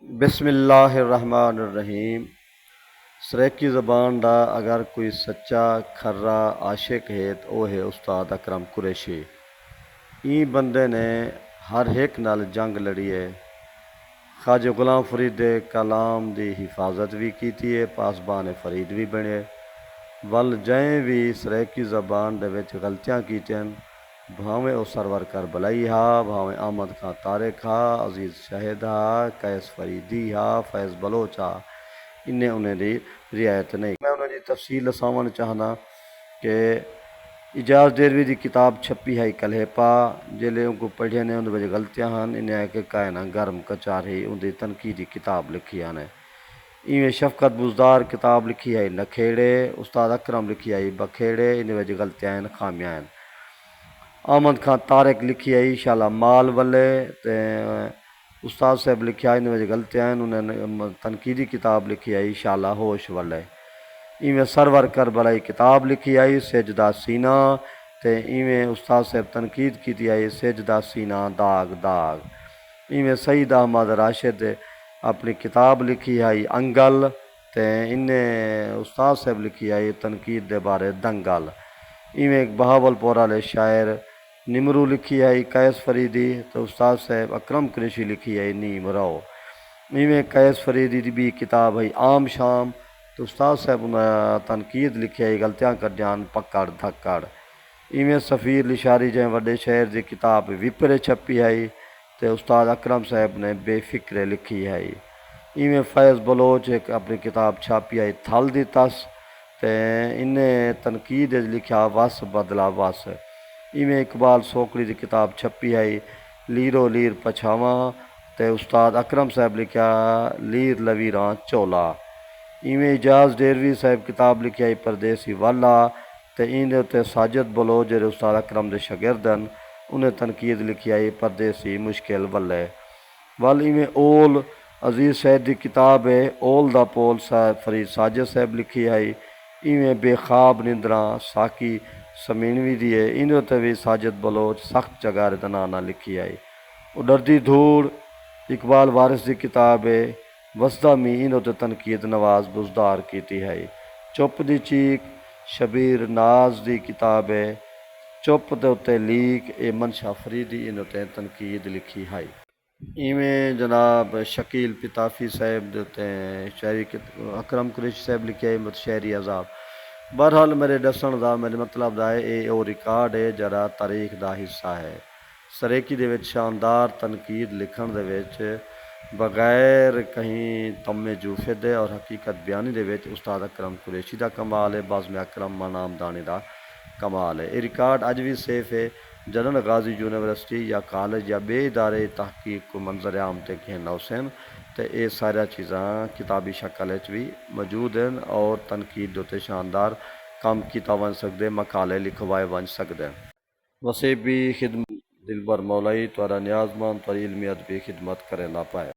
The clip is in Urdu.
بسم اللہ الرحمن الرحیم۔ سریکی زبان دا اگر کوئی سچا کھرا عاشق ہے تو وہ ہے استاد اکرم قریشی۔ این بندے نے ہر ایک نال جنگ لڑی ہے، خواجہ غلام فرید دے کلام دی حفاظت بھی کیتی ہے، پاسبان فرید بھی بنے، ول جائیں بھی سریکی زبان دے وچ غلطیاں کیتیاں، بھاویں او سرور کربلائی ہا، بھاویں احمد خان طارق ہا، عزیز شاہد ہا، قیس فریدی ہا، فیض بلوچ ہا، انہیں دی رعایت نہیں۔ میں انہیں دی تفصیل دساون چاہنا کہ اجاز ڈیروی دی کتاب چھپی ہے کلے پا، جلے ان کو پڑھے نے ان وچ غلطیاں ہن، انہیں کہ کائنا گرم کچاری ان دی تنقیدی کتاب لکھی ہے۔ ایویں شفقت بزدار کتاب لکھی ہے نکھیڑے، استاد اکرم لکھی ہے بکھیڑے، ان وچ غلطیاں ہیں خامیاں ہیں۔ احمد خان طارق لکھی ہے شالا مال والے، تے استاد صاحب لکھیا ان وچ غلطیاں ہیں، انہیں تنقیدی کتاب لکھی ہے شالا ہوش والے۔ ایویں سرور کربلائی کتاب لکھی ہے سجدہ سینہ، تے ایویں استاد صاحب تنقید کیتی ہے سجدہ سینہ داغ داغ۔ ایویں سعید احمد راشد اپنی کتاب لکھی ہے انگل، تے انہیں استاد صاحب لکھی ہے تنقید دے بارے دنگل۔ ایویں ایک بہاول پور والے شاعر نمرو لکھی ہے قیس فریدی، تو استاد صاحب اکرم قریشی لکھی ہے نیم رو۔ ایویں قیس فریدی دی بھی کتاب ہے عام شام، تو استاد صاحب تنقید لکھی ہے غلطیاں کر جان پکڑ دھکڑ۔ ایویں سفیر لشاری جائیں وڈے شہر دی کتاب وپرے چھپی ہے، تے استاد اکرم صاحب نے بے فکرے لکھی ہے۔ ایویں فیض بلوچ ایک اپنی کتاب چھاپی ہے تھل دی تس، تے انہیں تنقید لکھا وس بدلا وس۔ ایویں اقبال سوکڑی دی کتاب چھپی ہے لیرو لیر پچھاواں، تے استاد اکرم صاحب لکھا لیر لویراں چولا۔ ایویں اجاز ڈیروی صاحب کتاب لکھی ہے پردیسی والا، تے این دے تے ساجد بلوچ جڑے استاد اکرم دے شاگردن، انہیں تنقید لکھی ہے پردیسی مشکل والے۔ ول ایویں اول عزیز شاہد دی کتاب ہے اول دا پول فرید ساجد صاحب لکھی ہے۔ ایویں بے خواب نندراں ساکی سمینوی دی ہے، انہیں تے بھی ساجد بلوچ سخت جگہ دنانا لکھی ہے۔ اڈردی دھوڑ اقبال وارث دی کتاب ہے وسدا می، انہوں تے تنقید نواز بزدار کیتی ہے۔ چپ دی چیک شبیر ناز دی کتاب ہے چپ دے اتے لیک، اے منشا فریدی انہوں تے تنقید لکھی ہے۔ ایویں جناب شکیل پتافی صاحب دے اتے شاعری اکرم قریشی صاحب لکھیا ہے شعری عذاب۔ بہرحال میرے دسن دا میرے مطلب دا ہے اے او ریکارڈ ہے جڑا تاریخ دا حصہ ہے۔ سریکی دے وچ شاندار تنقید لکھن دے وچ بغیر کہیں تمے جوفے دے اور حقیقت بیانی دے وچ استاد اکرم قریشی دا کمال ہے، بازم اکرم منام دانی دا کمال ہے۔ یہ ریکارڈ اج بھی سیف ہے، جنرل غازی یونیورسٹی یا کالج یا بے ادارے تحقیق کو منظر عام تے کہنا حسین، تے اے سارا چیزاں کتابی شکل وچ بھی موجود ہیں اور تنقید دوتے شاندار کام کیتا ون سکدے، مقالے لکھوائے ون سکدے۔ وسیع بھی خدمت دلبر مولائی توارا نیاز مند تواری علمی ادبی خدمت کرے نہ پائے۔